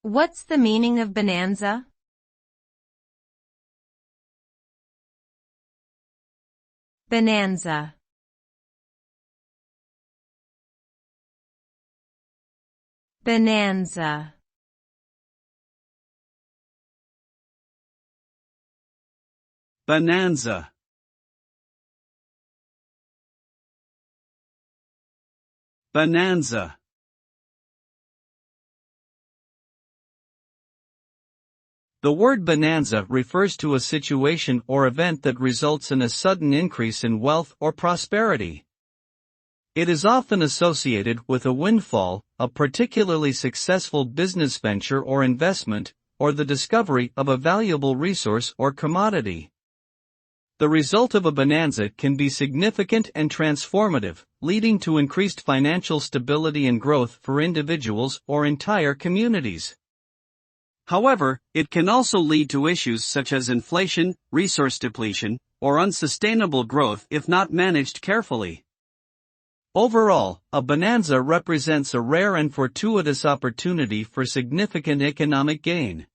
What's the meaning of bonanza? Bonanza. Bonanza. Bonanza. Bonanza. The word bonanza refers to a situation or event that results in a sudden increase in wealth or prosperity. It is often associated with a windfall, a particularly successful business venture or investment, or the discovery of a valuable resource or commodity. The result of a bonanza can be significant and transformative, leading to increased financial stability and growth for individuals or entire communities. However, it can also lead to issues such as inflation, resource depletion, or unsustainable growth if not managed carefully. Overall, a bonanza represents a rare and fortuitous opportunity for significant economic gain.